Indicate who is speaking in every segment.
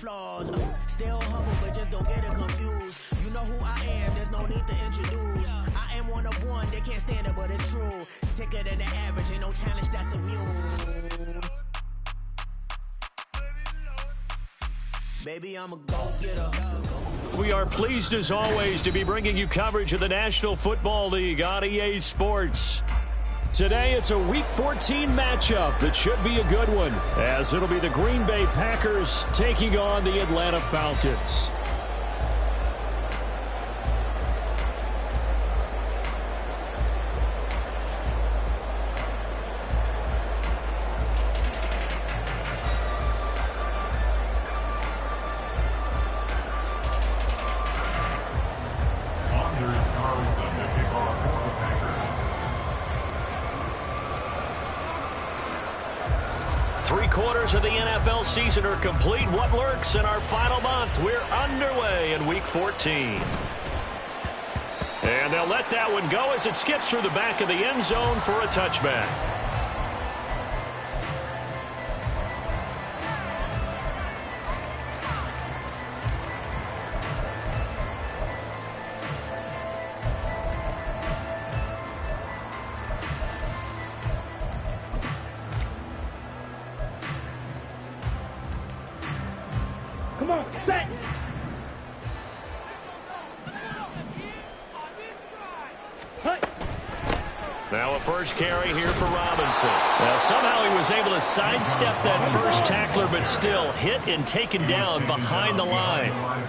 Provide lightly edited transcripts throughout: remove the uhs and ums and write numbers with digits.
Speaker 1: flaws. Still humble, but just don't get it confused. You know who I am, there's no need to introduce. I am one of one, they can't stand it, but it's true. Sicker than the average, ain't no challenge that's immune. Baby, I'm a go-getter.
Speaker 2: We are pleased as always to be bringing you coverage of the National Football League on EA Sports. Today it's a Week 14 matchup that should be a good one, as it'll be the Green Bay Packers taking on the Atlanta Falcons. Of the NFL season are complete. What lurks in our final month? We're underway in Week 14. And they'll let that one go as it skips through the back of the end zone for a touchback.
Speaker 3: Come on, set!
Speaker 2: Now a first carry here for Robinson. Now somehow he was able to sidestep that first tackler, but still hit and taken down behind the line. Oh,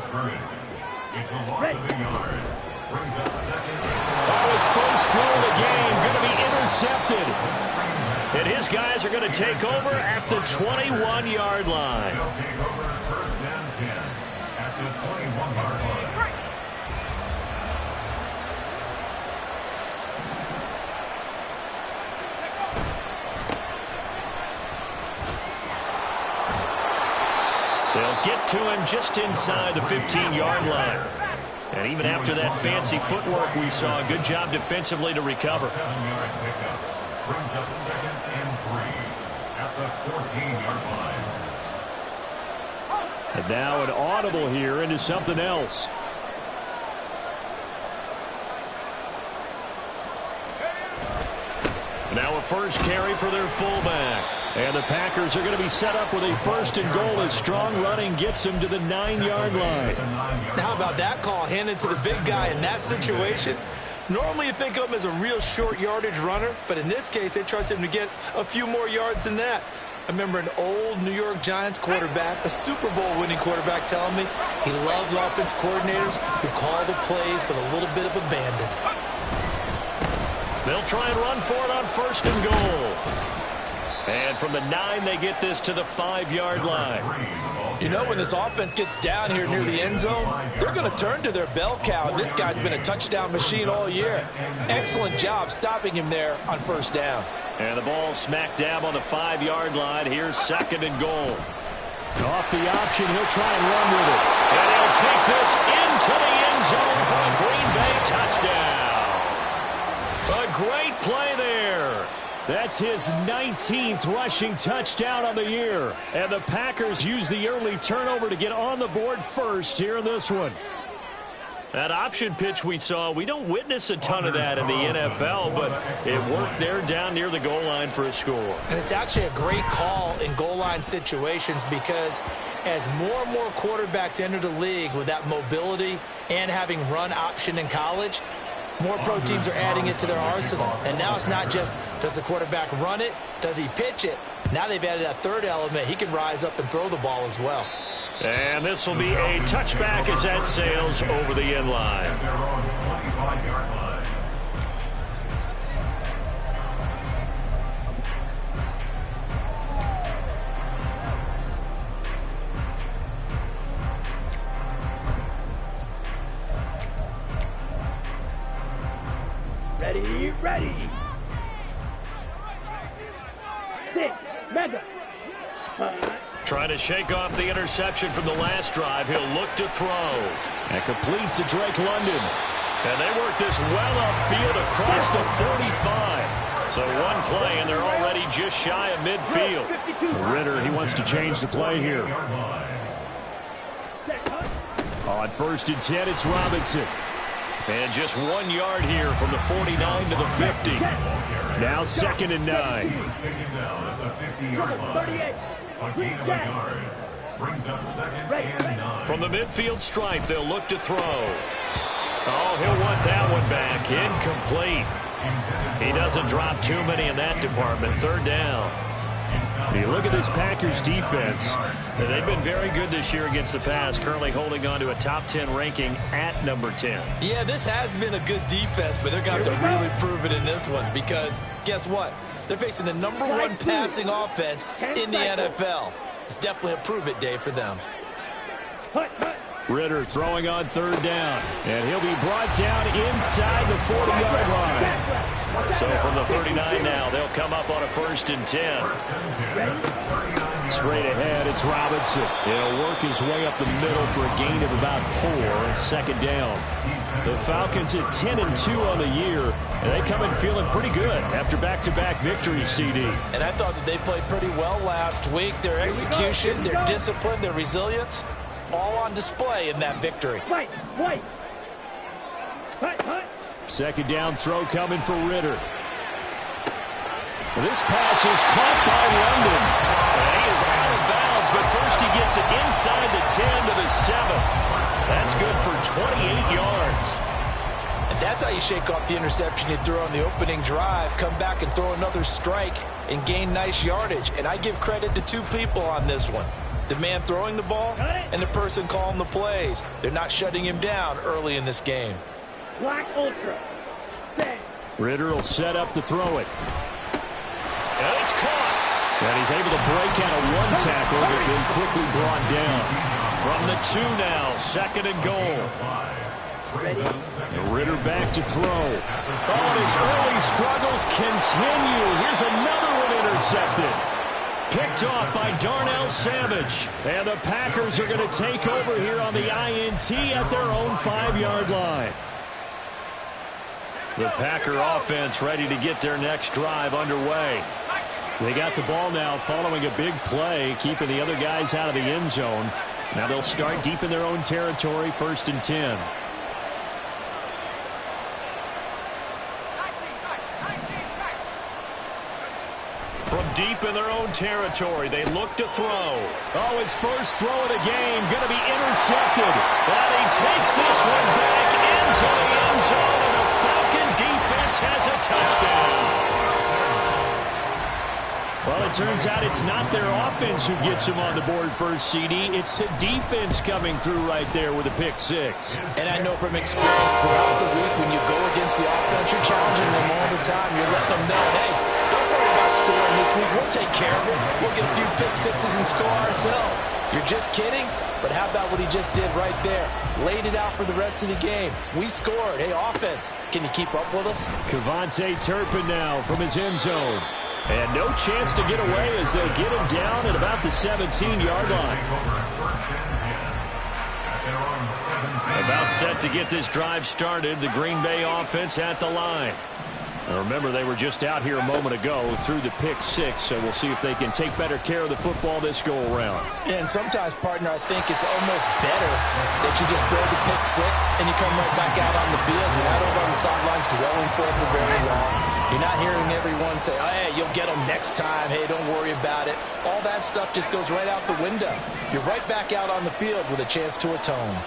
Speaker 2: his first throw of the game going to be intercepted. And his guys are going to take over at the 21-yard line. They'll get to him just inside the 15-yard line. And even after that fancy footwork we saw, a good job defensively to recover.
Speaker 4: Brings up 2nd and 3 at the 14-yard line.
Speaker 2: And now an audible here into something else. Now a first carry for their fullback. And the Packers are going to be set up with a 1st and goal as strong running gets them to the 9-yard line.
Speaker 5: Now how about that call handed to the big guy in that situation? Normally you think of him as a real short yardage runner, but in this case they trust him to get a few more yards than that. I remember an old New York Giants quarterback, a Super Bowl winning quarterback, telling me he loves offense coordinators who call the plays with a little bit of abandon.
Speaker 2: They'll try and run for it on 1st and goal. And from the 9, they get this to the 5-yard line.
Speaker 5: You know, when this offense gets down here near the end zone, they're going to turn to their bell cow. And this guy's been a touchdown machine all year. Excellent job stopping him there on 1st down.
Speaker 2: And the ball smack dab on the 5-yard line. Here's 2nd and goal. Off the option, he'll try and run with it. And he'll take this into the end zone for a Green Bay touchdown. A great play there. That's his 19th rushing touchdown on the year. And the Packers use the early turnover to get on the board first here in this one. That option pitch we saw, we don't witness a ton of that in the NFL, but it worked there down near the goal line for a score.
Speaker 5: And it's actually a great call in goal line situations because as more and more quarterbacks enter the league with that mobility and having run option in college, more pro teams are adding it to their arsenal. And now it's not just, does the quarterback run it? Does he pitch it? Now they've added that 3rd element. He can rise up and throw the ball as well.
Speaker 2: And this will be a touchback as that sails over the end line.
Speaker 3: Ready, ready. 6, mega.
Speaker 2: Trying to shake off the interception from the last drive. He'll look to throw. And complete to Drake London. And they work this well upfield across the 45. So one play, and they're already just shy of midfield.
Speaker 3: Ritter,
Speaker 2: he wants to change the play here. On 1st and 10, it's Robinson. And just 1 yard here from the 49 to the 50. Now 2nd and 9.
Speaker 4: He was taken down at the 50-yard line. A gain of a yard. Brings up 2nd and 9.
Speaker 2: From the midfield stripe, they'll look to throw. Oh, he'll want that one back. Incomplete. He doesn't drop too many in that department. 3rd down. You look at this Packers defense. They've been very good this year against the pass, currently holding on to a top 10 ranking at number 10.
Speaker 5: Yeah, this has been a good defense, but they're going to have to really prove it in this one because guess what? They're facing the #1 passing offense in the NFL. It's definitely a prove-it day for them.
Speaker 2: Ritter throwing on 3rd down, and he'll be brought down inside the 40-yard line. So from the 39 now, they'll come up on a 1st and 10. Straight ahead, it's Robinson. He'll work his way up the middle for a gain of about 4. 2nd down. The Falcons at 10-2 on the year, and they come in feeling pretty good after back-to-back victories, CD.
Speaker 5: And I thought that they played pretty well last week. Their execution, their discipline, their resilience, all on display in that victory.
Speaker 3: Wait.
Speaker 2: 2nd down throw coming for Ritter. This pass is caught by London. And he is out of bounds, but first he gets it inside the 10 to the 7. That's good for 28 yards.
Speaker 5: And that's how you shake off the interception you threw on the opening drive, come back and throw another strike and gain nice yardage. And I give credit to 2 people on this one. The man throwing the ball and the person calling the plays. They're not shutting him down early in this game.
Speaker 3: Black Ultra. Stay.
Speaker 2: Ritter will set up to throw it. And it's caught. And he's able to break out of 1 tackle, but then quickly brought down. From the 2 now, 2nd and goal. And Ritter back to throw. Oh, and his early struggles continue. Here's another one intercepted. Picked off by Darnell Savage. And the Packers are going to take over here on the INT at their own 5-yard line. The Packer offense ready to get their next drive underway. They got the ball now following a big play, keeping the other guys out of the end zone. Now they'll start deep in their own territory, 1st and 10. From deep in their own territory, they look to throw. Oh, his first throw of the game, going to be intercepted. And he takes this one back into the end zone, and the Falcon defense has a touchdown. Well, it turns out it's not their offense who gets him on the board first, CD. It's the defense coming through right there with a pick 6.
Speaker 5: And I know from experience throughout the week, when you go against the offense, you're challenging them all the time. You're letting them know, hey, don't worry about scoring this week. We'll take care of it. We'll get a few pick 6s and score ourselves. You're just kidding? But how about what he just did right there? Laid it out for the rest of the game. We scored. Hey, offense, can you keep up with us?
Speaker 2: Kevontae Turpin now from his end zone. And no chance to get away as they'll get him down at about the 17-yard line. About set to get this drive started. The Green Bay offense at the line. Now remember, they were just out here a moment ago through the pick 6, so we'll see if they can take better care of the football this go-around.
Speaker 5: Yeah, and sometimes, partner, I think it's almost better that you just throw the pick 6 and you come right back out on the field. You're not over on the sidelines dwelling for very long. You're not hearing everyone say, oh, hey, you'll get them next time. Hey, don't worry about it. All that stuff just goes right out the window. You're right back out on the field with a chance to atone.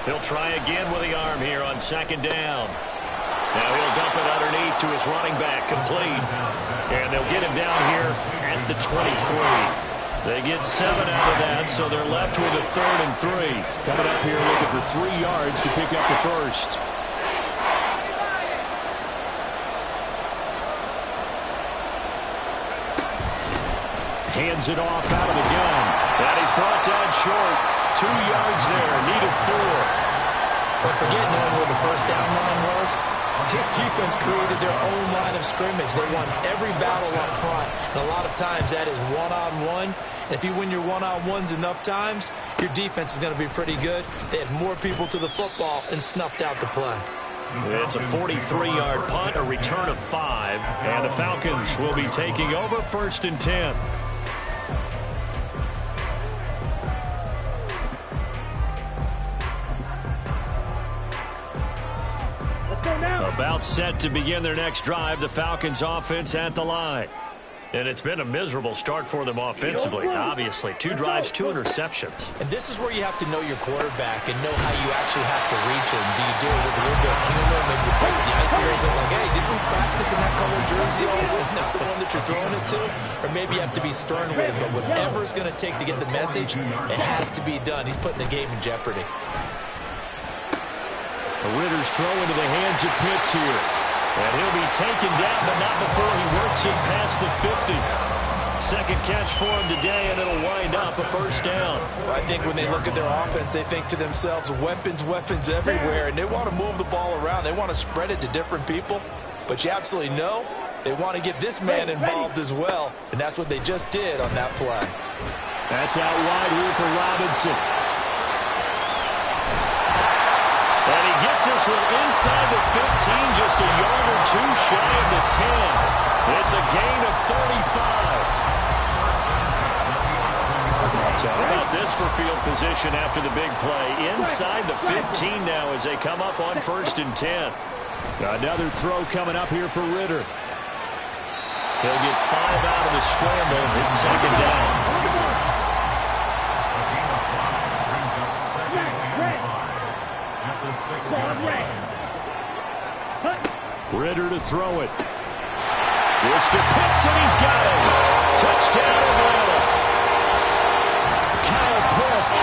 Speaker 2: He'll try again with the arm here on 2nd down. Now he'll dump it underneath to his running back, complete. And they'll get him down here at the 23. They get 7 out of that, so they're left with a 3rd and 3. Coming up here looking for 3 yards to pick up the first. Hands it off out of the gun. And he's brought down short. 2 yards there, needed 4.
Speaker 5: But forget knowing where the first down line was. This defense created their own line of scrimmage. They won every battle up front. And a lot of times that is one-on-one. And if you win your one-on-ones enough times, your defense is going to be pretty good. They had more people to the football and snuffed out the play.
Speaker 2: It's a 43-yard punt, a return of 5, and the Falcons will be taking over 1st and 10. About set to begin their next drive, the Falcons offense at the line. And it's been a miserable start for them offensively, obviously. 2 drives, 2 interceptions.
Speaker 5: And this is where you have to know your quarterback and know how you actually have to reach him. Do you do it with a little bit of humor, maybe you break the ice a little bit, like, hey, didn't we practice in that colored jersey all week, not the one that you're throwing it to? Or maybe you have to be stern with him, but whatever it's going to take to get the message, it has to be done. He's putting the game in jeopardy.
Speaker 2: The Ritter's throw into the hands of Pitts here. And he'll be taken down, but not before he works it past the 50. Second catch for him today, and it'll wind up a 1st down.
Speaker 5: I think when they look at their offense, they think to themselves, weapons, weapons everywhere, and they want to move the ball around. They want to spread it to different people, but you absolutely know they want to get this man involved as well, and that's what they just did on that play.
Speaker 2: That's out wide here for Robinson. And he gets this one inside the 15, just a yard or 2 shy of the 10. It's a gain of 35. So how about this for field position after the big play? Inside the 15 now as they come up on 1st and 10. Another throw coming up here for Ritter. He'll get 5 out of the scramble. It's 2nd down. Ritter to throw it. This to Pitts, and he's got it. Touchdown, Atlanta. Kyle Pitts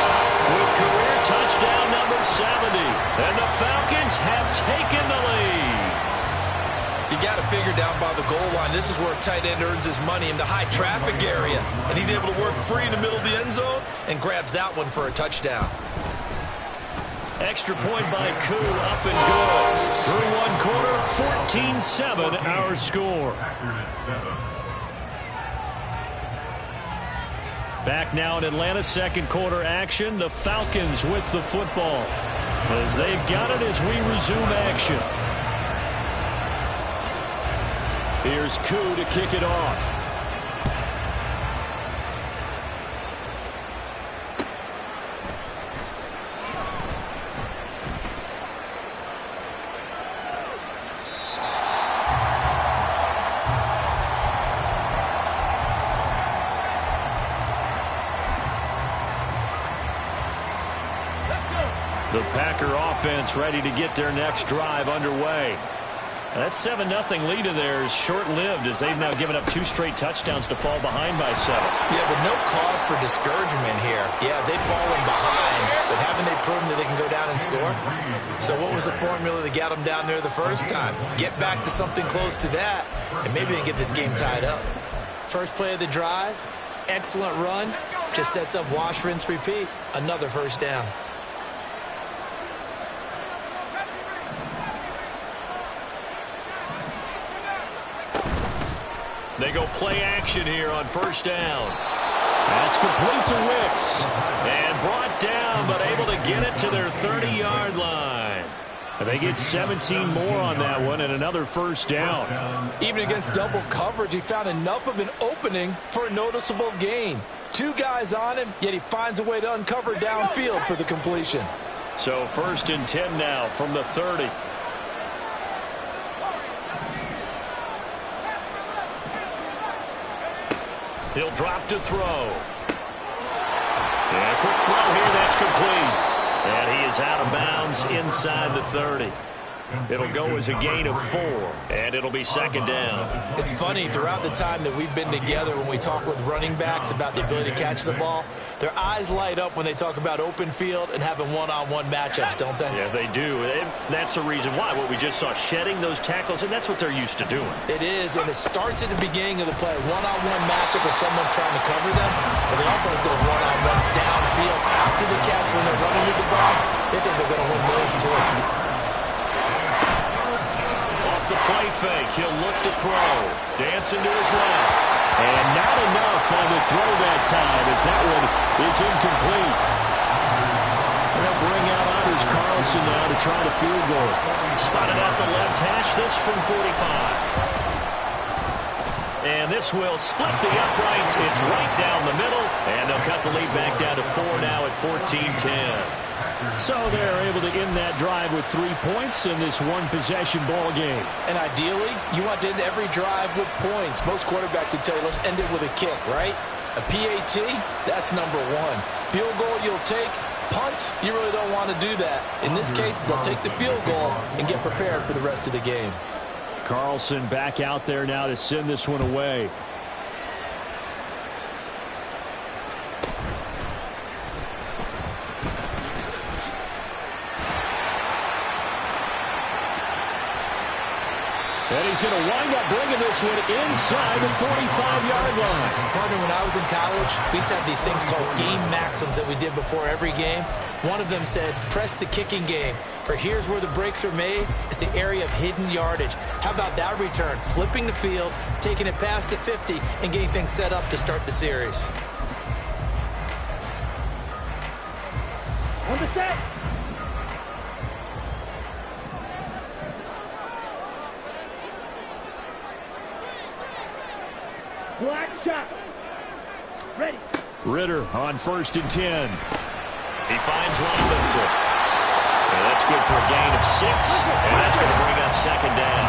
Speaker 2: with career touchdown number 70. And the Falcons have taken the lead.
Speaker 5: You got to figure down by the goal line. This is where a tight end earns his money, in the high traffic area. And he's able to work free in the middle of the end zone and grabs that one for a touchdown.
Speaker 2: Extra point by Kush, up and good. Through 1 quarter, 14-7 our score. Back now in Atlanta, 2nd quarter action. The Falcons with the football as they've got it as we resume action. Here's Kush to kick it off. The Packer offense ready to get their next drive underway. That 7-0 lead of theirs short-lived as they've now given up 2 straight touchdowns to fall behind by 7.
Speaker 5: Yeah, but no cause for discouragement here. Yeah, they've fallen behind, but haven't they proven that they can go down and score? So what was the formula that got them down there the first time? Get back to something close to that, and maybe they can get this game tied up. First play of the drive, excellent run, just sets up wash, rinse, repeat. Another 1st down.
Speaker 2: They go play action here on 1st down. That's complete to Wicks. And brought down, but able to get it to their 30-yard line. And they get 17 more on that one and another 1st down.
Speaker 5: Even against double coverage, he found enough of an opening for a noticeable gain. 2 guys on him, yet he finds a way to uncover downfield for the completion.
Speaker 2: So 1st and 10 now from the 30. He'll drop to throw. And a quick throw here, that's complete. And he is out of bounds inside the 30. It'll go as a gain of 4, and it'll be 2nd down.
Speaker 5: It's funny, throughout the time that we've been together, when we talk with running backs about the ability to catch the ball, their eyes light up when they talk about open field and having one-on-one matchups, don't they?
Speaker 2: Yeah, they do. And that's the reason why. What we just saw, shedding those tackles, and that's what they're used to doing.
Speaker 5: It is, and it starts at the beginning of the play. One-on-one matchup with someone trying to cover them, but they also like those one-on-ones downfield after the catch when they're running with the ball. They think they're going to win those too.
Speaker 2: Off the play fake, he'll look to throw. Dancing to his left. And not enough on the throw that time as that one is incomplete. They'll bring out Here's Carlson now to try the field goal. Spotted out the left hash, this from 45. And this will split the uprights. It's right down the middle. And they'll cut the lead back down to 4 now at 14-10. So they're able to end that drive with 3 points in this one-possession ball game.
Speaker 5: And ideally, you want to end every drive with points. Most quarterbacks would tell you, let's end it with a kick, right? A PAT, that's number one. Field goal you'll take. Punts, you really don't want to do that. In this case, they'll take the field goal and get prepared for the rest of the game.
Speaker 2: Carlson back out there now to send this one away. And he's going to wind up bringing this one inside the 45-yard line.
Speaker 5: Partner, when I was in college, we used to have these things called game maxims that we did before every game. One of them said, press the kicking game. For here's where the breaks are made. It's the area of hidden yardage. How about that return? Flipping the field, taking it past the 50, and getting things set up to start the series.
Speaker 3: On the set. Black shot. Ready.
Speaker 2: Ritter on 1st and 10. He finds Robinson. And that's good for a gain of 6. And that's going to bring up 2nd down.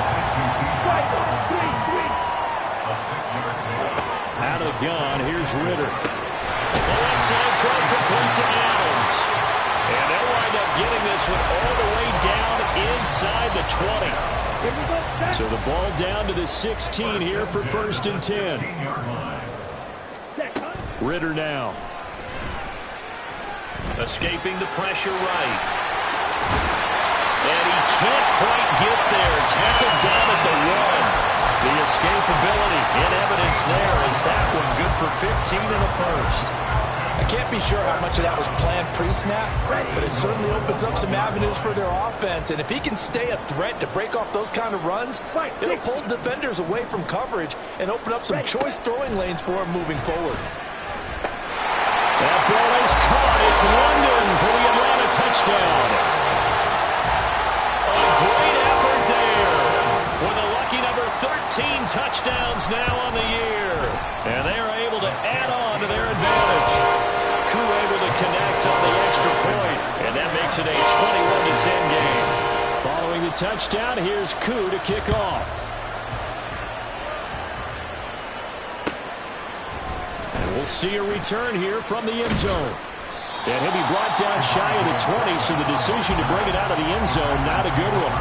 Speaker 2: Out of the gun, here's Ritter. The left side throw complete to Adams. And they'll wind up getting this one all the way down inside the 20. So the ball down to the 16 here for 1st and 10. Ritter now. Escaping the pressure right. And he can't quite get there. Tackled down at the 1. The escapability in evidence there as that one good for 15 in the first.
Speaker 5: I can't be sure how much of that was planned pre-snap, but it certainly opens up some avenues for their offense. And if he can stay a threat to break off those kind of runs, it'll pull defenders away from coverage and open up some choice throwing lanes for him moving forward.
Speaker 2: That ball is caught. It's London for the Atlanta touchdown. A great effort there with a lucky number 13 touchdowns now on the year. And they are able to add on to their advantage. Kush able to connect on the extra point, and that makes it a 21-10 game. Following the touchdown, here's Kush to kick off. And we'll see a return here from the end zone. And he'll be brought down shy of the 20, so the decision to bring it out of the end zone, not a good one.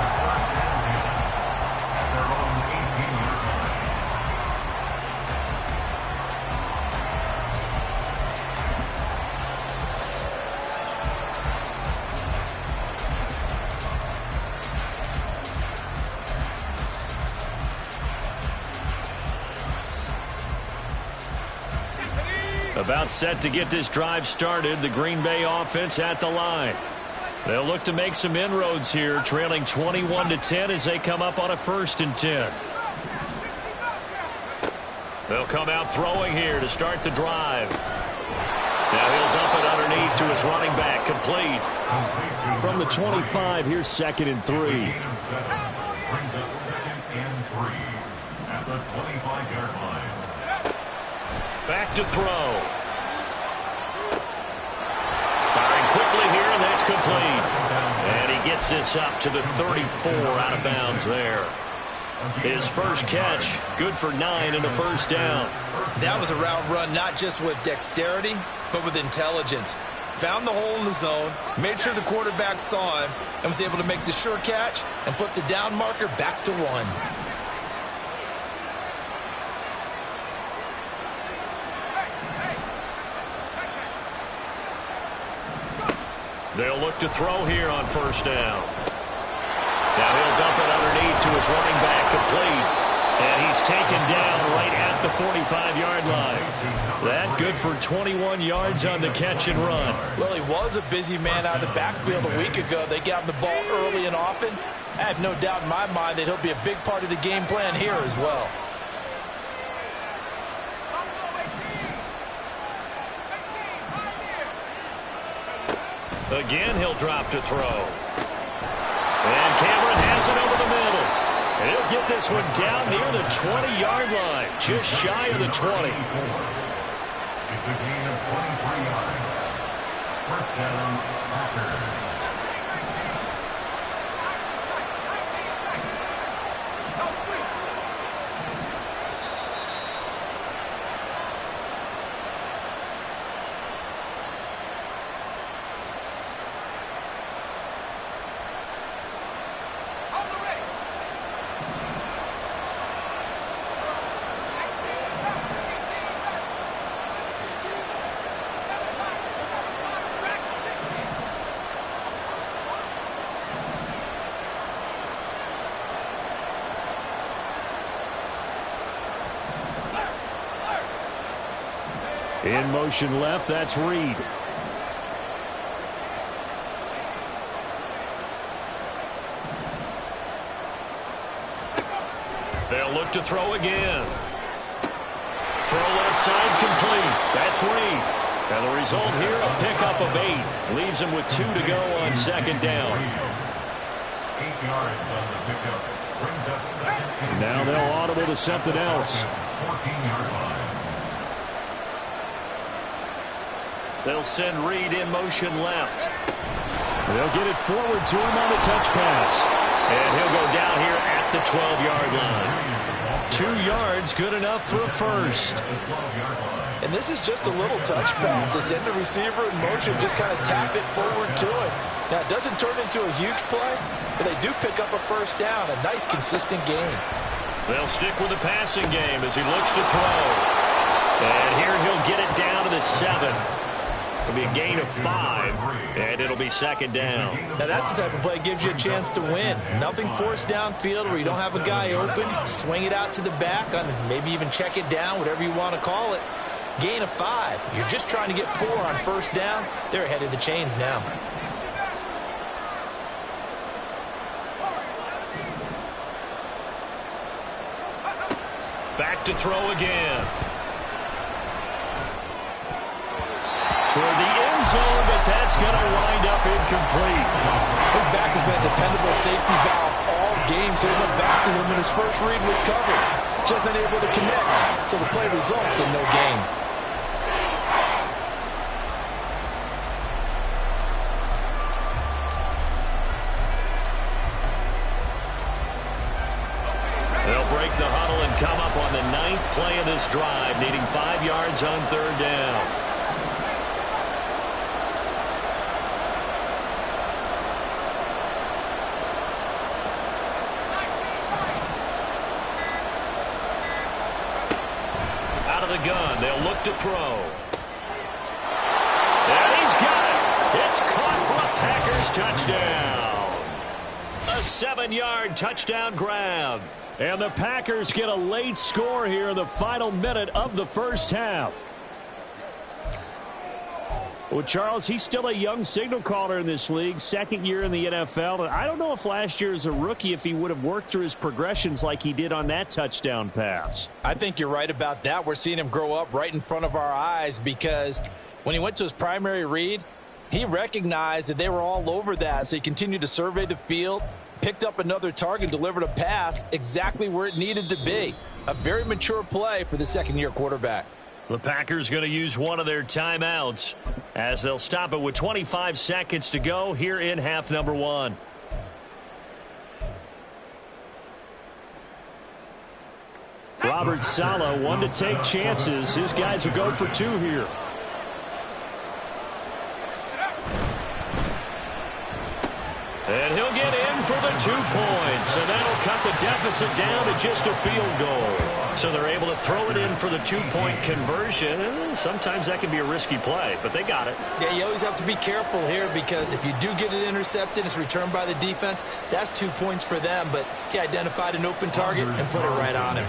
Speaker 2: About set to get this drive started. The Green Bay offense at the line. They'll look to make some inroads here, trailing 21-10 as they come up on a 1st and 10. They'll come out throwing here to start the drive. Now he'll dump it underneath to his running back, complete. From the 25, here's 2nd and 3.
Speaker 4: Brings up 2nd and 3 at the 25-yard line.
Speaker 2: Back to throw. Firing quickly here, and that's complete. And he gets this up to the 34 out of bounds there. His first catch, good for 9 and a 1st down.
Speaker 5: That was a route run not just with dexterity, but with intelligence. Found the hole in the zone, made sure the quarterback saw him, and was able to make the sure catch and flip the down marker back to 1.
Speaker 2: They'll look to throw here on 1st down. Now he'll dump it underneath to his running back, complete. And he's taken down right at the 45-yard line. That good for 21 yards on the catch and run.
Speaker 5: Well, he was a busy man out of the backfield a week ago. They got him the ball early and often. I have no doubt in my mind that he'll be a big part of the game plan here as well.
Speaker 2: Again, he'll drop to throw. And Cameron has it over the middle. And he'll get this one down near the 20-yard line, just shy of the 20.
Speaker 4: It's a gain of 23 yards. First down, Packers.
Speaker 2: In motion left, that's Reed. They'll look to throw again. Throw left side complete. That's Reed. And the result here, a pickup of 8. Leaves him with 2 to go on second down.
Speaker 4: 8 yards on the pickup. Brings up second.
Speaker 2: Now they'll audible to something else.
Speaker 4: 14-yard line.
Speaker 2: They'll send Reed in motion left. They'll get it forward to him on the touch pass. And he'll go down here at the 12-yard line. 2 yards, good enough for a first.
Speaker 5: And this is just a little touch pass. They send the receiver in motion, just kind of tap it forward to him. Now, it doesn't turn into a huge play, but they do pick up a first down. A nice, consistent game.
Speaker 2: They'll stick with the passing game as he looks to throw. And here he'll get it down to the 7. It'll be a gain of 5, and it'll be second down.
Speaker 5: Now, that's the type of play that gives you a chance to win. Nothing forced downfield where you don't have a guy open. Swing it out to the back, maybe even check it down, whatever you want to call it. Gain of 5. You're just trying to get 4 on first down. They're ahead of the chains now.
Speaker 2: Back to throw again. Toward the end zone, but that's going to wind up incomplete.
Speaker 5: His back has been a dependable safety valve all game, so he went back to him when his first read was covered. Just unable to connect, so the play results in no gain.
Speaker 2: They'll break the huddle and come up on the 9th play of this drive, needing 5 yards on third down. The gun, they'll look to throw. And he's got it. It's caught for a Packers touchdown. A 7-yard touchdown grab. And the Packers get a late score here in the final minute of the first half. Well, Charles, he's still a young signal caller in this league, 2nd year in the NFL. And I don't know if last year as a rookie, if he would have worked through his progressions like he did on that touchdown pass.
Speaker 5: I think you're right about that. We're seeing him grow up right in front of our eyes because when he went to his primary read, he recognized that they were all over that. So he continued to survey the field, picked up another target, delivered a pass exactly where it needed to be. A very mature play for the 2nd-year quarterback.
Speaker 2: The Packers going to use one of their timeouts as they'll stop it with 25 seconds to go here in half number 1. Robert Saleh, one to take chances. His guys will go for 2 here. And he'll get in for the 2 points, and that'll cut the deficit down to just a field goal. So they're able to throw it in for the 2-point conversion. Sometimes that can be a risky play, but they got it.
Speaker 5: Yeah, you always have to be careful here because if you do get it intercepted, it's returned by the defense, that's 2 points for them. But he identified an open target and put it right on him.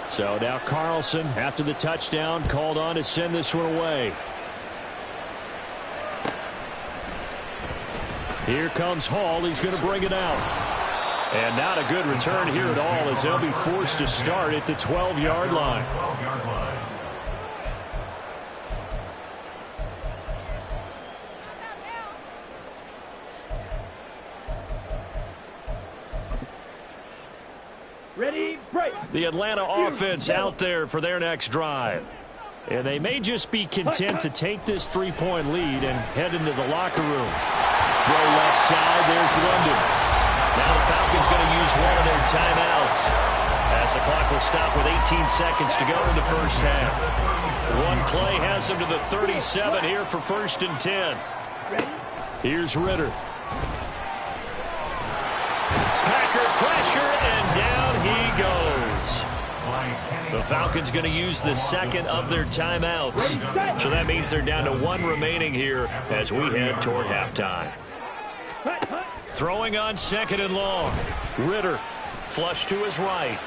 Speaker 2: So now Carlson, after the touchdown, called on to send this one away. Here comes Hall. He's going to bring it out. And not a good return here at all as they'll be forced to start at the 12-yard line.
Speaker 3: Ready, break.
Speaker 2: The Atlanta offense out there for their next drive. And they may just be content to take this 3-point lead and head into the locker room. Throw left side, there's London. Now the Falcons going to use one of their timeouts, as the clock will stop with 18 seconds to go in the first half. One play has them to the 37 here for 1st and 10. Here's Ritter. Packer pressure, and down he goes. The Falcons going to use the second of their timeouts. So that means they're down to one remaining here as we head toward halftime. Throwing on 2nd and long. Ritter, flush to his right.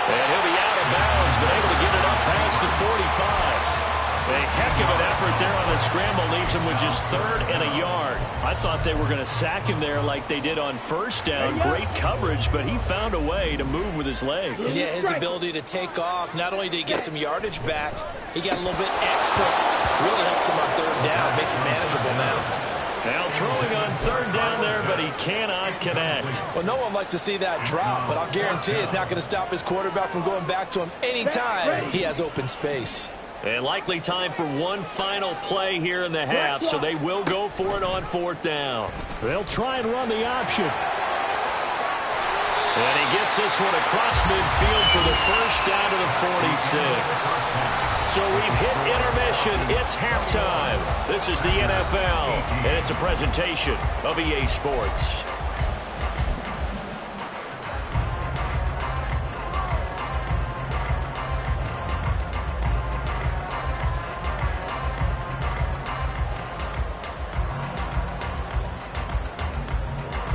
Speaker 2: And he'll be out of bounds, but able to get it up past the 45. A heck of an effort there on the scramble leaves him with just 3rd and a yard. I thought they were going to sack him there like they did on 1st down. Great coverage, but he found a way to move with his legs.
Speaker 5: Yeah, his ability to take off, not only did he get some yardage back, he got a little bit extra. Really helps him on 3rd down, makes it manageable now.
Speaker 2: Now throwing on 3rd down there, but he cannot connect.
Speaker 5: Well, no one likes to see that drop, but I'll guarantee it's not going to stop his quarterback from going back to him anytime he has open space.
Speaker 2: And likely time for one final play here in the half, so they will go for it on 4th down. They'll try and run the option. And he gets this one across midfield for the 1st down to the 46. So we've hit intermission. It's halftime. This is the NFL, and it's a presentation of EA Sports.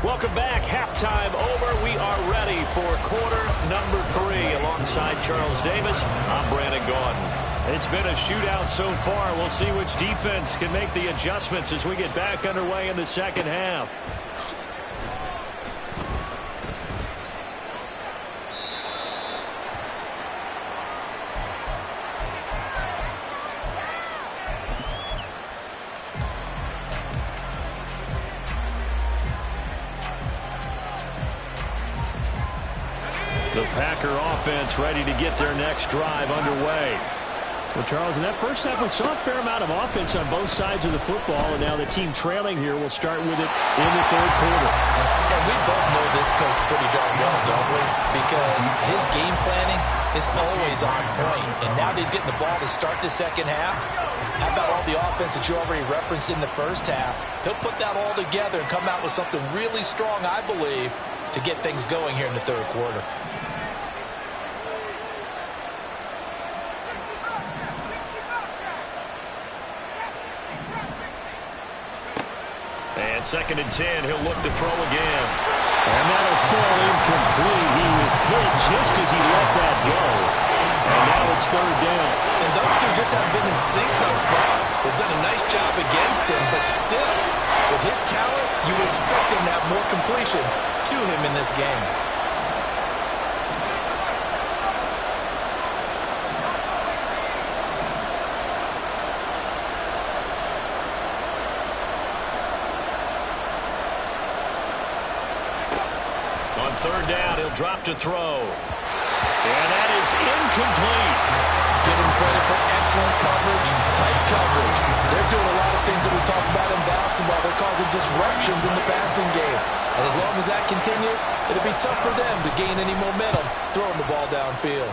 Speaker 2: Welcome back. Halftime over. We are ready for quarter number 3. Alongside Charles Davis, I'm Brandon Gaudin. It's been a shootout so far. We'll see which defense can make the adjustments as we get back underway in the second half. The Packer offense ready to get their next drive underway. Well, Charles, in that first half, we saw a fair amount of offense on both sides of the football, and now the team trailing here will start with it in the 3rd quarter.
Speaker 5: And we both know this coach pretty darn well, don't we? Because his game planning is always on point, and now that he's getting the ball to start the second half, how about all the offense that you already referenced in the first half? He'll put that all together and come out with something really strong, I believe, to get things going here in the 3rd quarter.
Speaker 2: And 2nd and 10, he'll look to throw again. And that'll fall incomplete. He was hit just as he let that go. And now it's 3rd down.
Speaker 5: And those two just haven't been in sync thus far. They've done a nice job against him, but still, with his talent, you would expect him to have more completions to him in this game.
Speaker 2: On 3rd down, he'll drop to throw. And that is incomplete.
Speaker 5: Give him credit for excellent coverage, tight coverage. They're doing a lot of things that we talk about in basketball. They're causing disruptions in the passing game. And as long as that continues, it'll be tough for them to gain any momentum throwing the ball downfield.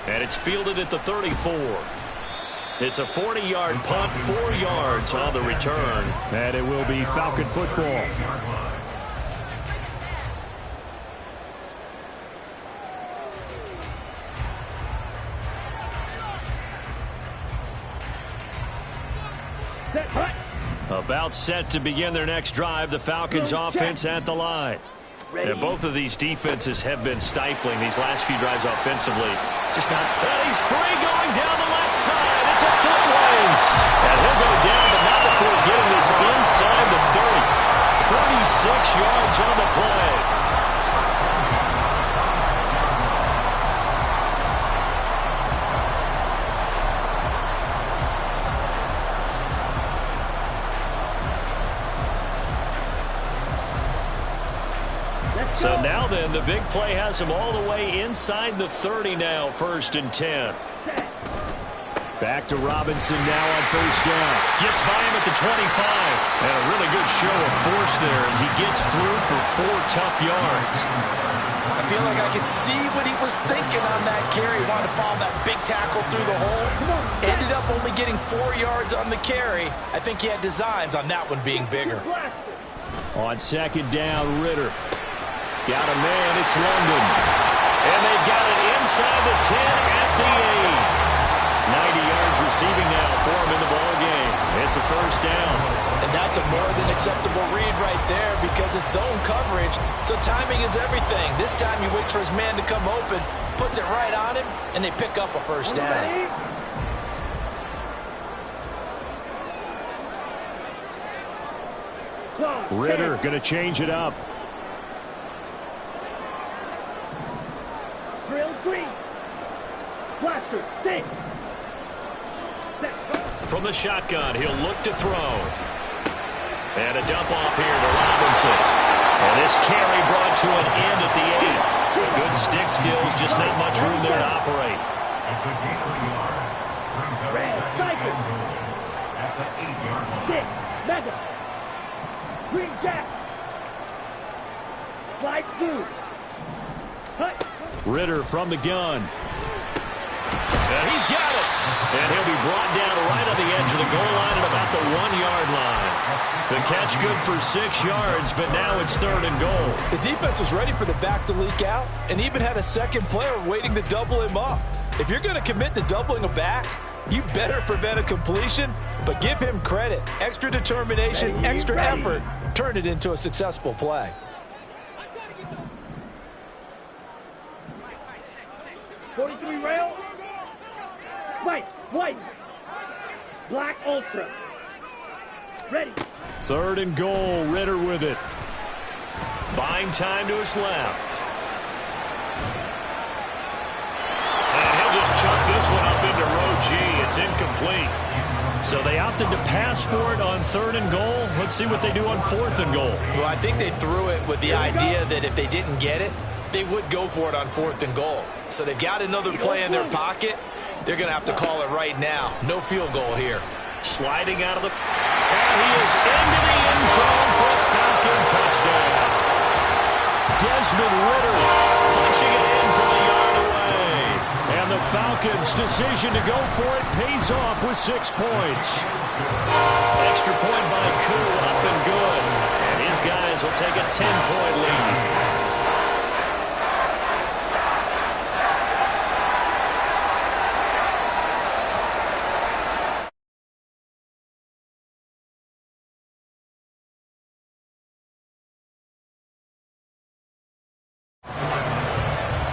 Speaker 2: And it's fielded at the 34. It's a 40-yard punt, 4 yards on the return. And it will be Falcon football. About set to begin their next drive. The Falcons offense at the line. And both of these defenses have been stifling these last few drives offensively. Just not. And he's free going down the left side. It's a foot race. And he'll go down, but not before getting this inside the 30. 36 yards on the play. So now then, the big play has him all the way inside the 30 now, 1st and 10. Back to Robinson now on 1st down. Gets by him at the 25. And a really good show of force there as he gets through for 4 tough yards.
Speaker 5: I feel like I could see what he was thinking on that carry. He wanted to follow that big tackle through the hole. Ended up only getting 4 yards on the carry. I think he had designs on that one being bigger.
Speaker 2: On 2nd down, Ritter. Got a man, it's London. And they've got it inside the 10 at the 8. 90 yards receiving now for him in the ball game. It's a 1st down.
Speaker 5: And that's a more than acceptable read right there because it's zone coverage, so timing is everything. This time he waits for his man to come open, puts it right on him, and they pick up a 1st down.
Speaker 2: Ritter going to change it up.
Speaker 3: Drill 3. Blaster 6.
Speaker 2: From the shotgun, he'll look to throw. And a dump off here to Robinson. And this carry brought to an end at the 8. Good stick skills, just not much room there to operate.
Speaker 4: It's a gain of a yard. Brings up
Speaker 3: Red
Speaker 4: 2nd
Speaker 3: cycle.
Speaker 4: and goal at the 8-yard line.
Speaker 3: 6. Mega. Green Jack. Slide through. Hut.
Speaker 2: Ritter from the gun. And he's got it. And he'll be brought down right on the edge of the goal line at about the 1-yard line. The catch good for 6 yards, but now it's 3rd and goal.
Speaker 5: The defense was ready for the back to leak out and even had a second player waiting to double him up. If you're going to commit to doubling a back, you better prevent a completion, but give him credit. Extra determination, extra effort, turn it into a successful play.
Speaker 3: 43 rail. White. Black Ultra. Ready.
Speaker 2: 3rd and goal, Ritter with it. Buying time to his left. And he'll just chuck this one up into row G. It's incomplete. So they opted to pass for it on 3rd and goal. Let's see what they do on 4th and goal.
Speaker 5: Well, I think they threw it with the idea that if they didn't get it, they would go for it on 4th and goal. So they've got another play in their pocket. They're going to have to call it right now. No field goal here.
Speaker 2: Sliding out of the... And he is into the end zone for a Falcon touchdown. Desmond Ritter punching it in from a yard away. And the Falcons' decision to go for it pays off with 6 points. Extra point by Kush, up and good. And his guys will take a 10-point lead.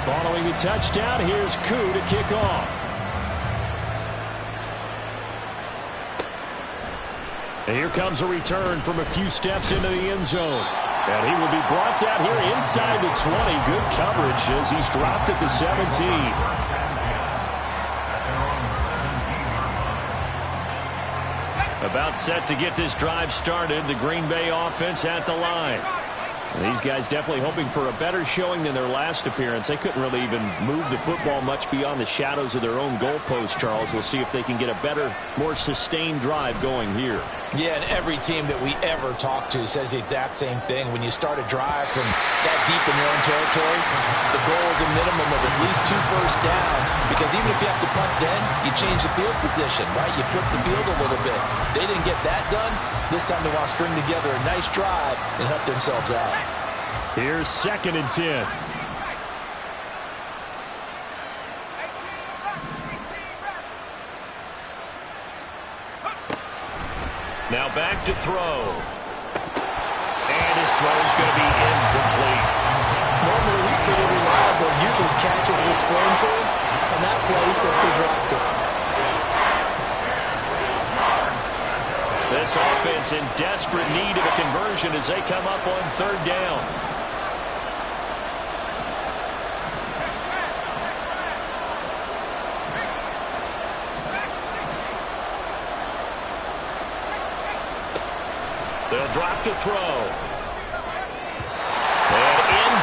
Speaker 2: Following the touchdown, here's Kush to kick off. And here comes a return from a few steps into the end zone. And he will be brought down here inside the 20. Good coverage as he's dropped at the 17. About set to get this drive started. The Green Bay offense at the line. These guys definitely hoping for a better showing than their last appearance. They couldn't really even move the football much beyond the shadows of their own goalpost, Charles. We'll see if they can get a better, more sustained drive going here.
Speaker 5: Yeah, and every team that we ever talk to says the exact same thing. When you start a drive from that deep in your own territory, the goal is a minimum of at least 2 first downs, because even if you have to punt then, you change the field position, right? You flip the field a little bit. They didn't get that done. This time they want to string together a nice drive and help themselves out.
Speaker 2: Here's 2nd and 10. Now back to throw. And his throw is going to be incomplete.
Speaker 5: Normally he's pretty reliable. Usually catches what's thrown to him. On that play, he simply dropped it.
Speaker 2: This offense in desperate need of a conversion as they come up on 3rd down. They'll drop to throw. And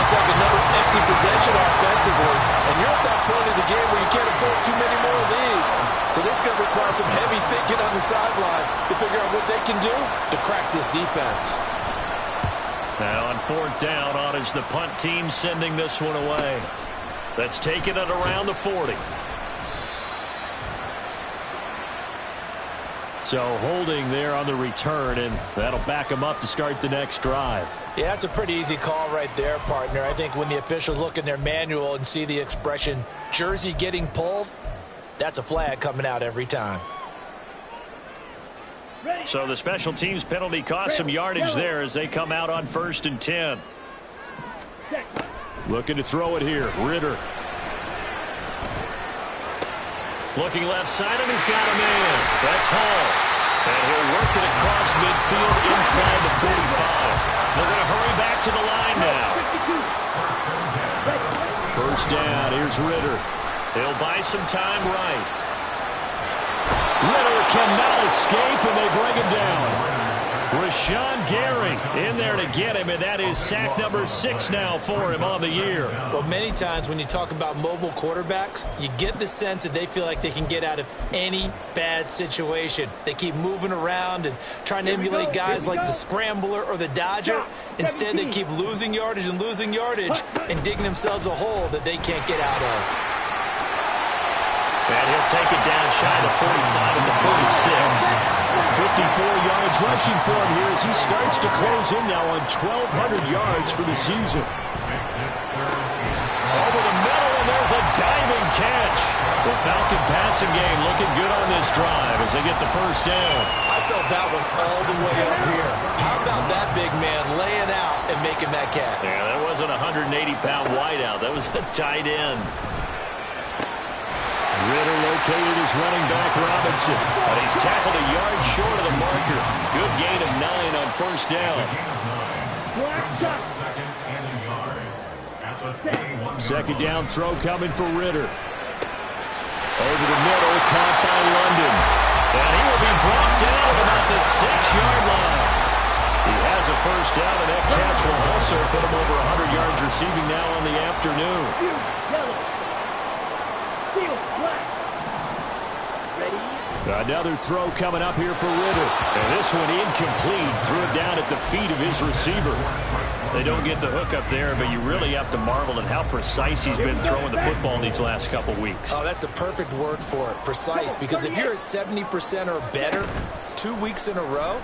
Speaker 5: Looks like another empty possession offensively. And you're at that point in the game where you can't afford too many more of these. So this is going to require some heavy thinking on the sideline to figure out what they can do to crack this defense.
Speaker 2: Now on fourth down, on is the punt team sending this one away. That's taken it around the 40. So holding there on the return, and that'll back them up to start the next drive.
Speaker 5: Yeah, that's a pretty easy call right there, partner. I think when the officials look in their manual and see the expression jersey getting pulled, that's a flag coming out every time.
Speaker 2: So the special teams penalty cost some yardage there as they come out on 1st and 10. Looking to throw it here. Ritter. Looking left side, and he's got him in. That's Hall. And he'll work it across midfield inside the 45. They're going to hurry back to the line now. First down. Here's Ritter. He'll buy some time right. Ritter cannot escape, and they bring him down. Rashawn Gary in there to get him, and that is sack number 6 now for him on the year.
Speaker 5: Well, many times when you talk about mobile quarterbacks, you get the sense that they feel like they can get out of any bad situation. They keep moving around and trying to emulate guys like the Scrambler or the Dodger. Instead, they keep losing yardage and digging themselves a hole that they can't get out of.
Speaker 2: And he'll take it down shy of the 45 at the 46. 54 yards rushing for him here as he starts to close in now on 1,200 yards for the season. Over the middle, and there's a diving catch. The Falcon passing game looking good on this drive as they get the first down.
Speaker 5: I felt that one all the way up here. How about that big man laying out and making that catch?
Speaker 2: Yeah, that wasn't a 180-pound wideout. That was a tight end. Ritter located his running back Robinson, but he's tackled a yard short of the marker. Good gain of 9 on first down. Second down throw coming for Ritter. Over the middle, caught by London. And he will be brought down at about the 6-yard line. He has a first down, and that catch will also put him over 100 yards receiving now on the afternoon. Another throw coming up here for Ritter. And this one incomplete. Threw it down at the feet of his receiver. They don't get the hook up there, but you really have to marvel at how precise he's been throwing the football in these last couple weeks.
Speaker 5: Oh, that's the perfect word for it, precise. Because if you're at 70% or better 2 weeks in a row,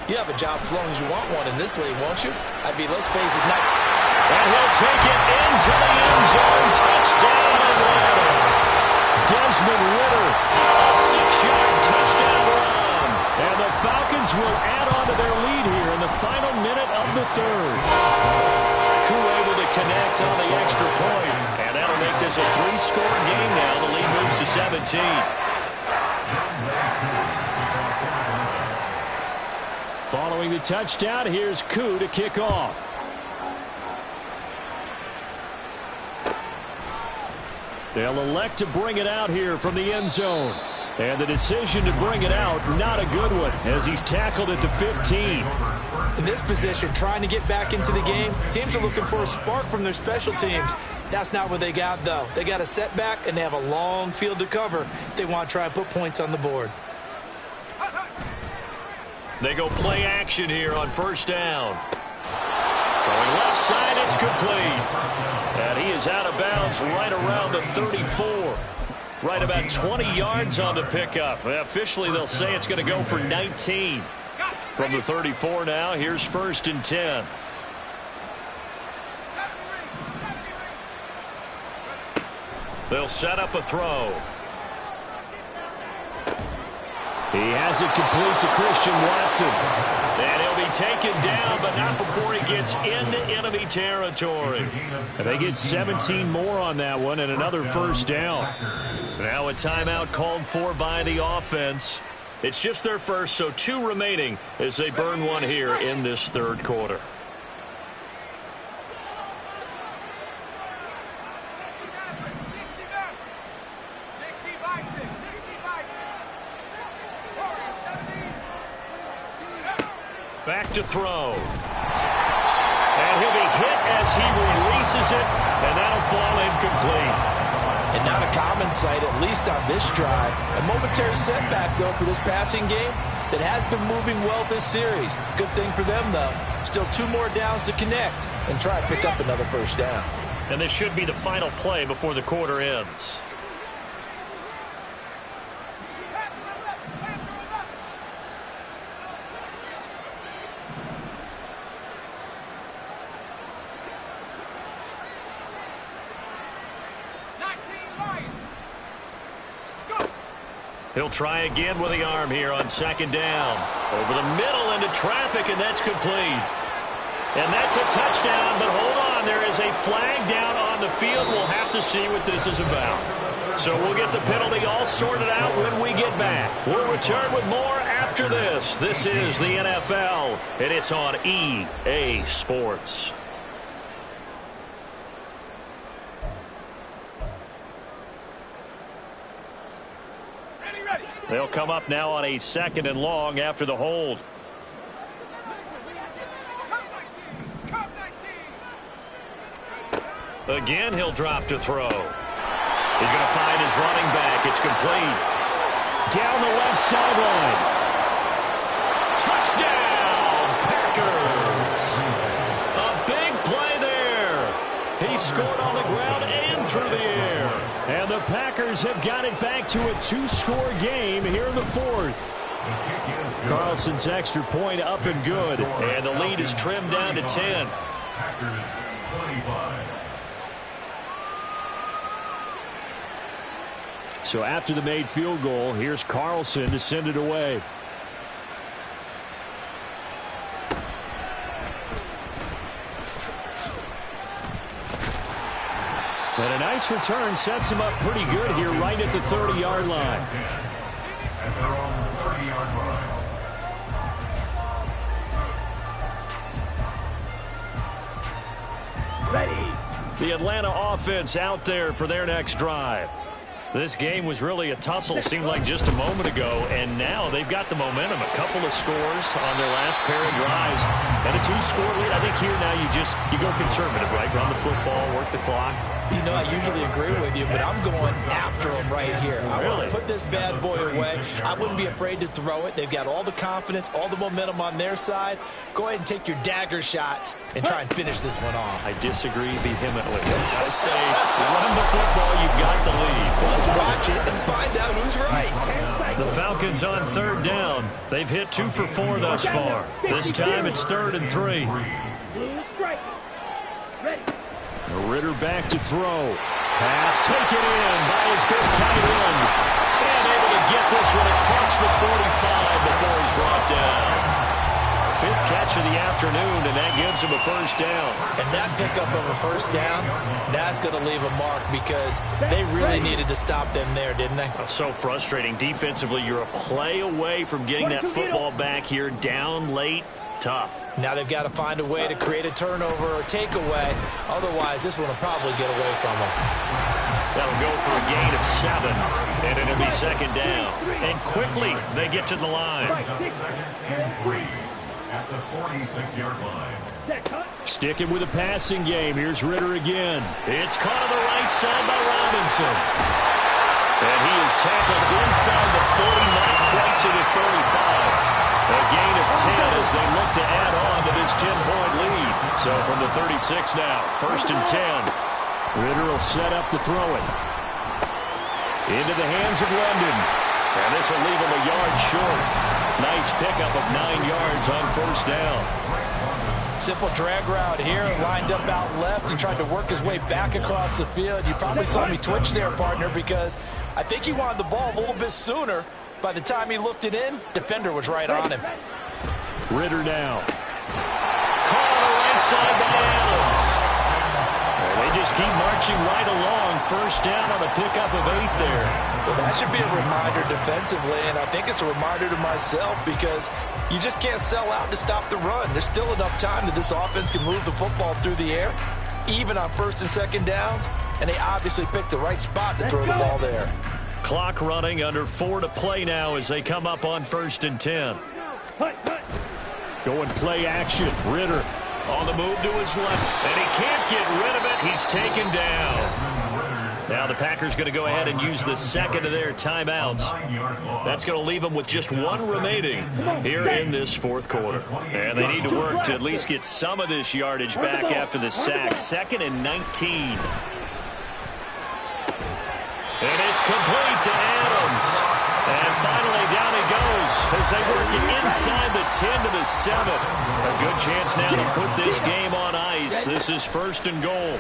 Speaker 5: you have a job as long as you want one in this league, won't you? I mean, let's face it, it's not.
Speaker 2: And he'll take it into the end zone. Touchdown, Atlanta. Desmond Ritter, a 6-yard touchdown run. And the Falcons will add on to their lead here in the final minute of the third. Kush able to connect on the extra point. And that'll make this a 3-score game now. The lead moves to 17. Following the touchdown, here's Kush to kick off. They'll elect to bring it out here from the end zone. And the decision to bring it out, not a good one, as he's tackled at the 15.
Speaker 5: In this position, trying to get back into the game, teams are looking for a spark from their special teams. That's not what they got, though. They got a setback, and they have a long field to cover if they want to try and put points on the board.
Speaker 2: They go play action here on first down. Throwing left side, it's complete. And he is out of bounds right around the 34. Right about 20 yards on the pickup. Officially, they'll say it's going to go for 19. From the 34 now, here's 1st and 10. They'll set up a throw. He has it complete to Christian Watson. And he'll be taken down, but not before he gets into enemy territory. And they get 17 more on that one and another first down. Now a timeout called for by the offense. It's just their first, so 2 remaining as they burn one here in this third quarter. Back to throw. And he'll be hit as he releases it, and that'll fall incomplete.
Speaker 5: And not a common sight, at least on this drive. A momentary setback, though, for this passing game that has been moving well this series. Good thing for them, though. Still 2 more downs to connect and try to pick up another first down.
Speaker 2: And this should be the final play before the quarter ends. He'll try again with the arm here on second down. Over the middle into traffic, and that's complete. And that's a touchdown, but hold on. There is a flag down on the field. We'll have to see what this is about. So we'll get the penalty all sorted out when we get back. We'll return with more after this. This is the NFL, and it's on EA Sports. They'll come up now on a second and long after the hold. Again, he'll drop to throw. He's going to find his running back. It's complete. Down the left sideline. Touchdown, Packers. A big play there. He scored on the ground and through the air. And the Packers have got it back to a 2-score game here in the fourth. Carlson's extra point up and good. And the lead is trimmed down to 10.
Speaker 4: Packers 25.
Speaker 2: So after the made field goal, here's Carlson to send it away. And a nice return sets him up pretty good here right at the 30-yard line.
Speaker 4: At their own 30-yard line.
Speaker 3: Ready.
Speaker 2: The Atlanta offense out there for their next drive. This game was really a tussle, seemed like just a moment ago, and now they've got the momentum. A couple of scores on their last pair of drives, and a 2-score lead. I think here now you go conservative, right? Run the football, work the clock.
Speaker 5: You know, I usually agree with you, but I'm going after him right here. I want to put this bad boy away. I wouldn't be afraid to throw it. They've got all the confidence, all the momentum on their side. Go ahead and take your dagger shots and try and finish this one off.
Speaker 2: I disagree vehemently. I say run the football, you've got the lead.
Speaker 5: Well, let's watch it and find out who's right.
Speaker 2: The Falcons on third down. They've hit 2 for 4 thus far. This time it's 3rd and 3.
Speaker 3: Blue strike. Ready.
Speaker 2: Ritter back to throw. Pass taken in by his big tight end. And able to get this one across the 45 before he's brought down. 5th catch of the afternoon, and that gives him a first down.
Speaker 5: And that pickup of a first down, that's going to leave a mark because they really needed to stop them there, didn't they?
Speaker 2: So frustrating. Defensively, you're a play away from getting that football back here down late. Tough.
Speaker 5: Now they've got to find a way to create a turnover or takeaway. Otherwise, this one will probably get away from them.
Speaker 2: That'll go for a gain of 7, and it'll be 2nd down. And quickly, they get to the line.
Speaker 4: 2nd and 3 at the 46-yard line.
Speaker 2: Sticking with the passing game. Here's Ritter again. It's caught on the right side by Robinson. And he is tackled inside the 40, not quite to the 35. A gain of 10 as they look to add on to this 10-point lead. So from the 36 now, 1st and 10. Ritter will set up to throw it. Into the hands of London. And this will leave him a yard short. Nice pickup of 9 yards on 1st down.
Speaker 5: Simple drag route here, lined up out left and tried to work his way back across the field. You probably saw me twitch there, partner, because I think he wanted the ball a little bit sooner. By the time he looked it in, defender was right on him.
Speaker 2: Ritter now. Caught on the right side by Adams. And they just keep marching right along. 1st down on a pickup of 8 there.
Speaker 5: Well, that should be a reminder defensively, and I think it's a reminder to myself because you just can't sell out to stop the run. There's still enough time that this offense can move the football through the air, even on 1st and 2nd downs, and they obviously picked the right spot to throw the ball there.
Speaker 2: Clock running, under 4 to play now as they come up on 1st and 10. Going play action. Ritter On the move to his left, and he can't get rid of it. He's taken down. Now the Packers going to go ahead and use the second of their timeouts. That's going to leave them with just one remaining here in this fourth quarter. And they need to work to at least get some of this yardage back after the sack. 2nd and 19. And it's complete to Adams. And finally down he goes as they work it inside the 10 to the 7. A good chance now to put this game on ice. This is 1st and goal.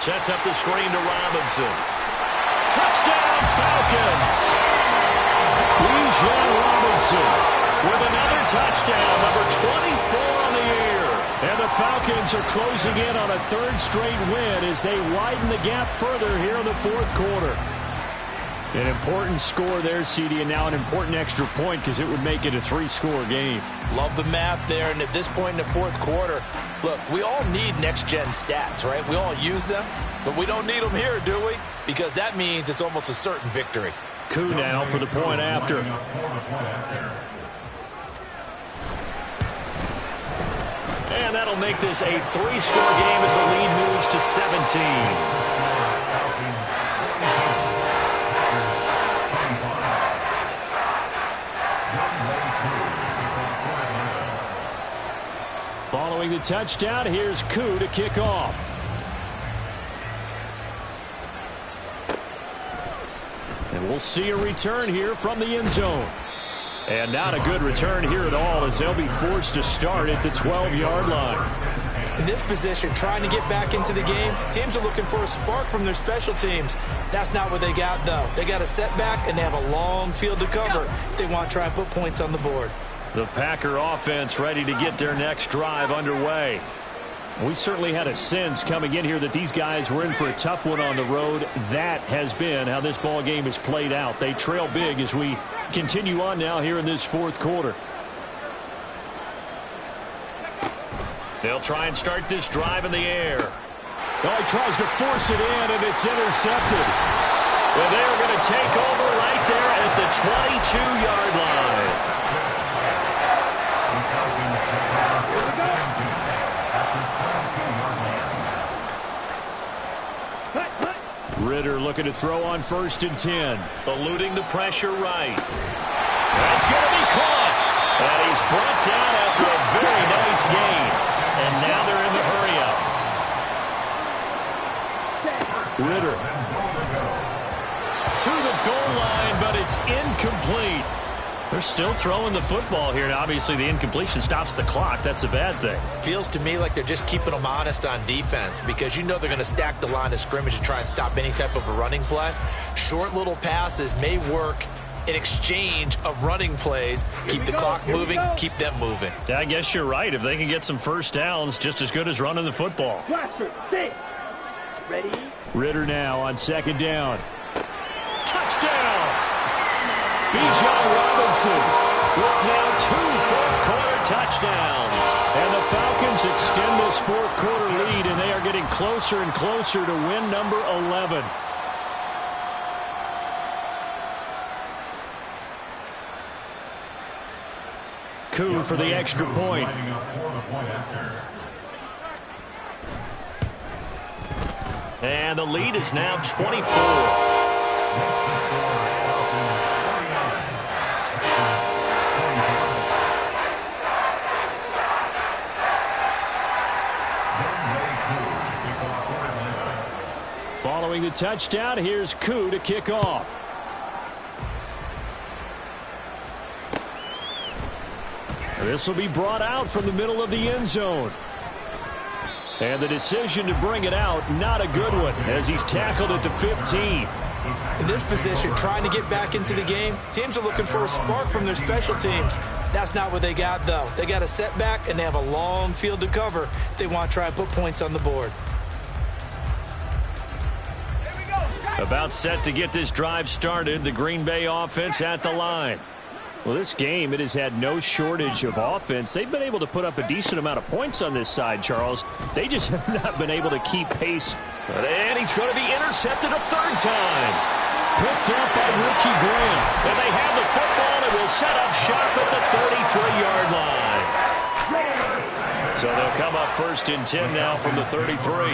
Speaker 2: Sets up the screen to Robinson. Touchdown Falcons! Bijan Robinson with another touchdown, number 24 on the year. And the Falcons are closing in on a 3rd straight win as they widen the gap further here in the 4th quarter. An important score there, CD, and now an important extra point because it would make it a 3-score game.
Speaker 5: Love the math there, and at this point in the 4th quarter, look, we all need next-gen stats, right? We all use them, but we don't need them here, do we? Because that means it's almost a certain victory.
Speaker 2: Coup now for the point after. And that'll make this a 3-score game as the lead moves to 17. Following the touchdown, here's Coup to kick off. And we'll see a return here from the end zone. And not a good return here at all as they'll be forced to start at the 12-yard line.
Speaker 5: In this position, trying to get back into the game, teams are looking for a spark from their special teams. That's not what they got, though. They got a setback, and they have a long field to cover if they want to try and put points on the board.
Speaker 2: The Packer offense ready to get their next drive underway. We certainly had a sense coming in here that these guys were in for a tough one on the road. That has been how this ball game has played out. They trail big as we continue on now here in this 4th quarter. They'll try and start this drive in the air.
Speaker 6: Oh, he tries to force it in, and it's intercepted.
Speaker 2: Well, they're going to take over right there at the 22-yard line.
Speaker 6: Ritter looking to throw on 1st and 10.
Speaker 2: Eluding the pressure right. That's going to be caught. And he's brought down after a very nice gain. And now they're in the hurry-up.
Speaker 6: Ritter
Speaker 2: to the goal line, but it's incomplete. They're still throwing the football here, and obviously the incompletion stops the clock. That's a bad thing.
Speaker 5: Feels to me like they're just keeping them honest on defense because you know they're going to stack the line of scrimmage and try and stop any type of a running play. Short little passes may work in exchange of running plays. Keep the clock moving, keep them moving.
Speaker 2: Yeah, I guess you're right. If they can get some first downs, just as good as running the football.
Speaker 3: Ready?
Speaker 6: Ritter now on 2nd down.
Speaker 2: Touchdown! Bijan Robinson with now 2 4th-quarter touchdowns.
Speaker 6: And the Falcons extend this 4th quarter lead, and they are getting closer and closer to win number 11. Coup for the extra point.
Speaker 2: And the lead is now 24.
Speaker 6: Following the touchdown, here's Coup to kick off. This will be brought out from the middle of the end zone. And the decision to bring it out, not a good one, as he's tackled at the 15.
Speaker 5: In this position, trying to get back into the game, teams are looking for a spark from their special teams. That's not what they got, though. They got a setback, and they have a long field to cover if they want to try and put points on the board.
Speaker 2: About set to get this drive started, the Green Bay offense at the line.
Speaker 6: Well, this game, it has had no shortage of offense. They've been able to put up a decent amount of points on this side, Charles. They just have not been able to keep pace.
Speaker 2: And he's going to be intercepted a 3rd time.
Speaker 6: Picked up by Richie Graham.
Speaker 2: And they have the football and will set up shop at the 33-yard line. So they'll come up 1st and 10 now from the 33.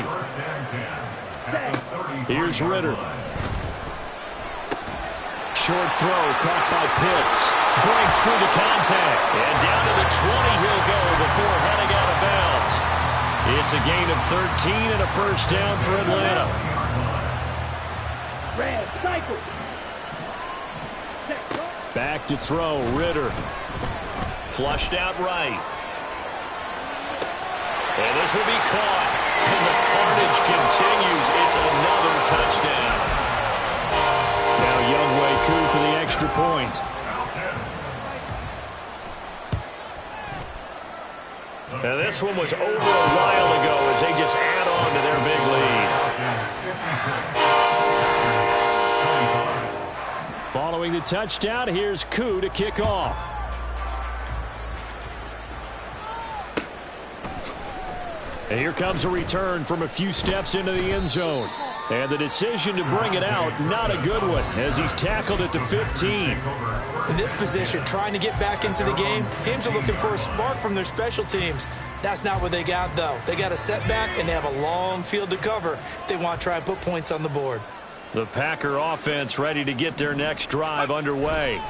Speaker 2: Here's Ritter. Short throw caught by Pitts. Breaks through the contact. And down to the 20 he'll go before heading out of bounds. It's a gain of 13 and a 1st down for Atlanta.
Speaker 3: Red, cycle.
Speaker 6: Back to throw, Ritter.
Speaker 2: Flushed out right. And this will be caught. And the carnage continues. It's another touchdown.
Speaker 6: Now Younghoe Koo for the extra point.
Speaker 2: And this one was over a while ago as they just add on to their big lead.
Speaker 6: Following the touchdown, here's Koo to kick off. And here comes a return from a few steps into the end zone. And the decision to bring it out, not a good one, as he's tackled at the 15.
Speaker 5: In this position, trying to get back into the game, teams are looking for a spark from their special teams. That's not what they got, though. They got a setback, and they have a long field to cover if they want to try and put points on the board.
Speaker 6: The Packer offense ready to get their next drive underway.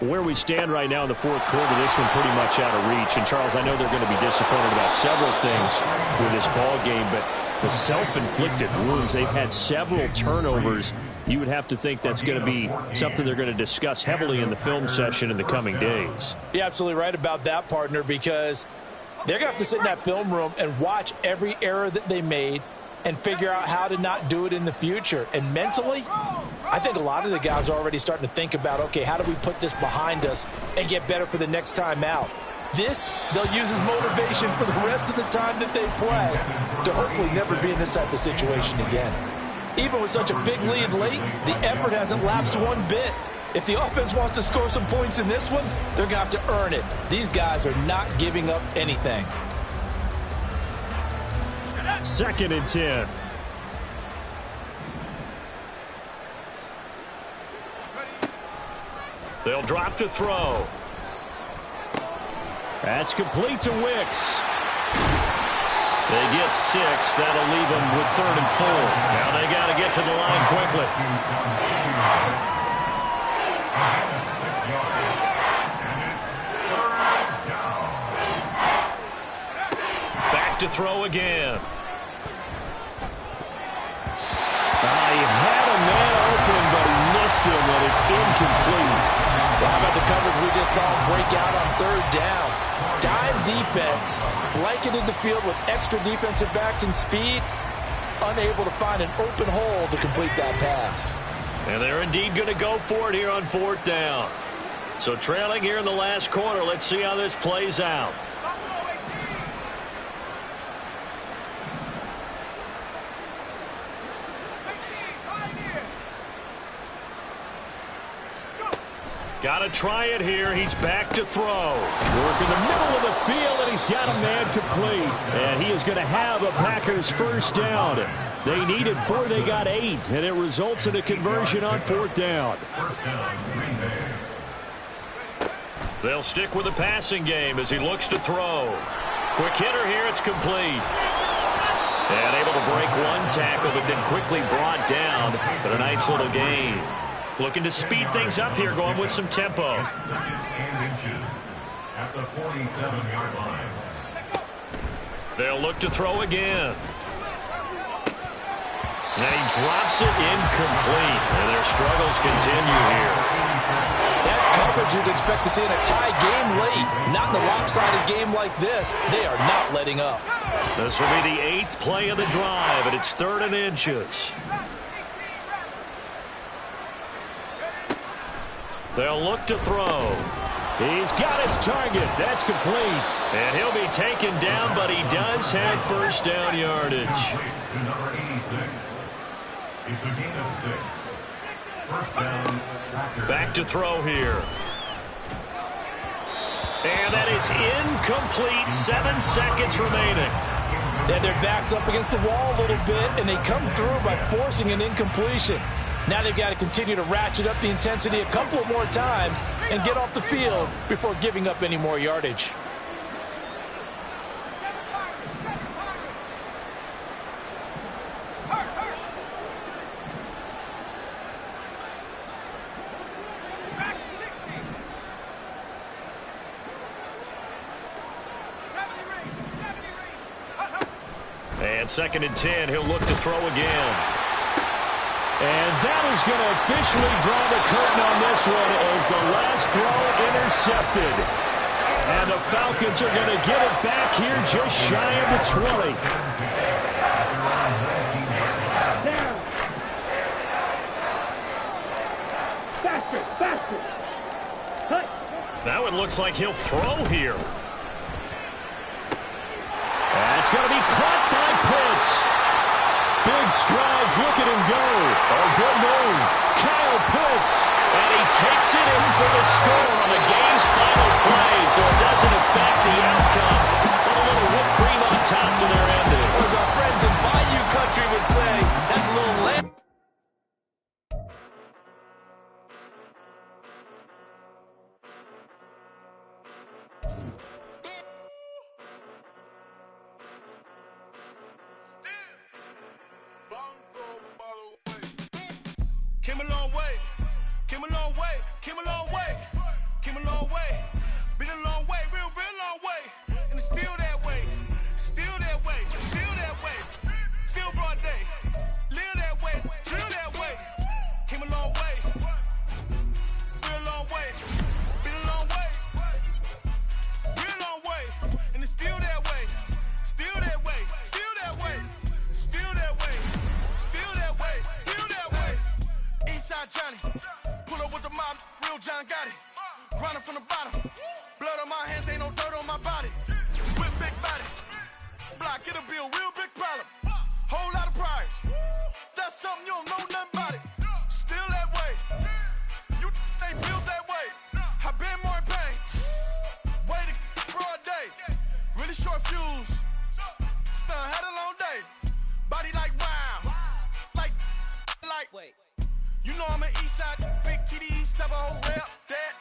Speaker 6: Where we stand right now in the 4th quarter, this one pretty much out of reach. And, Charles, I know they're going to be disappointed about several things with this ball game, but the self-inflicted wounds, they've had several turnovers. You would have to think that's going to be something they're going to discuss heavily in the film session in the coming days.
Speaker 5: You're absolutely right about that, partner, because they're going to have to sit in that film room and watch every error that they made and figure out how to not do it in the future. And mentally, I think a lot of the guys are already starting to think about, okay, how do we put this behind us and get better for the next time out? This, they'll use as motivation for the rest of the time that they play to hopefully never be in this type of situation again. Even with such a big lead late, the effort hasn't lapsed one bit. If the offense wants to score some points in this one, they're going to have to earn it. These guys are not giving up anything.
Speaker 6: 2nd and 10.
Speaker 2: They'll drop to throw.
Speaker 6: That's complete to Wicks.
Speaker 2: They get 6. That'll leave them with 3rd and 4. Now they got to get to the line quickly. Back to throw again.
Speaker 6: He had a man open, but he missed him, and it's incomplete.
Speaker 5: Well, how about the coverage we just saw break out on 3rd down? Dime defense, blanketed the field with extra defensive backs and speed, unable to find an open hole to complete that pass.
Speaker 2: And they're indeed going to go for it here on 4th down. So trailing here in the last quarter, let's see how this plays out. Got to try it here. He's back to throw.
Speaker 6: Work in the middle of the field, and he's got a man complete. And he is going to have a Packers 1st down. They needed 4, they got 8, and it results in a conversion on 4th down.
Speaker 2: They'll stick with the passing game as he looks to throw. Quick hitter here, it's complete. And able to break one tackle, but then quickly brought down. But a nice little gain. Looking to speed things up here, going with some tempo.
Speaker 4: At the 47-yard line.
Speaker 2: They'll look to throw again. And he drops it incomplete. And their struggles continue here.
Speaker 5: That's coverage you'd expect to see in a tie game late. Not in a lopsided game like this. They are not letting up.
Speaker 2: This will be the 8th play of the drive, and it's 3rd and inches. They'll look to throw.
Speaker 6: He's got his target. That's complete.
Speaker 2: And he'll be taken down, but he does have 1st down yardage.
Speaker 4: To number 86. It's a gain of 6. 1st down.
Speaker 2: Back to throw here. And that is incomplete. 7 seconds remaining.
Speaker 5: They had their backs up against the wall a little bit, and they come through by forcing an incompletion. Now they've got to continue to ratchet up the intensity a couple of more times and get off the field before giving up any more yardage.
Speaker 2: And 2nd and 10, he'll look to throw again. And that is going to officially draw the curtain on this one as the last throw intercepted. And the Falcons are going to get it back here just shy of the 20.
Speaker 3: Faster. Cut.
Speaker 2: Now it looks like he'll throw here. That's going to be caught by Pitts. Big strides, look at him go. A good move. Kyle Pitts. And he takes it in for the score on the game's final play, so it doesn't affect the outcome. But a little whipped cream on top to their ending.
Speaker 5: As our friends in Bayou Country would say, that's a little lamb.
Speaker 7: Came a long way, came a long way, came a long way, came a long way, been a long way, real long way, and it's still that way, still that way, still that way, still broad day, live that way, chill that way, came a long way, real long way, been a long way, real long way, and it's still that way, still that way, still that way, still that way, still that way, still that way. Eastside Johnny, pull up with the mob, real John got it. Grinding from the bottom, blood on my hands, ain't no dirt on my body. With big body, block, get a bill, real big problem. Whole lot of prize, that's something you don't know nothing about it. Still that way, you ain't built that way. I been more in pain, way to broad day. Really short fuse, had a long day. Body like wow, like. Wait. You know I'm an east side, big TDE, step a whole rap, that.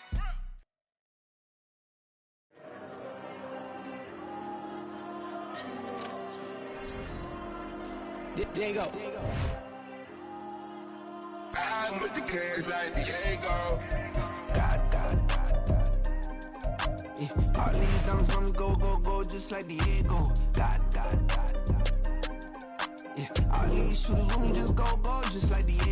Speaker 1: There you go.
Speaker 8: I'm with the cash like Diego.
Speaker 1: God. Yeah. All these numbers on me go, just like Diego. God. Yeah. All these shooters on me just go, just like Diego.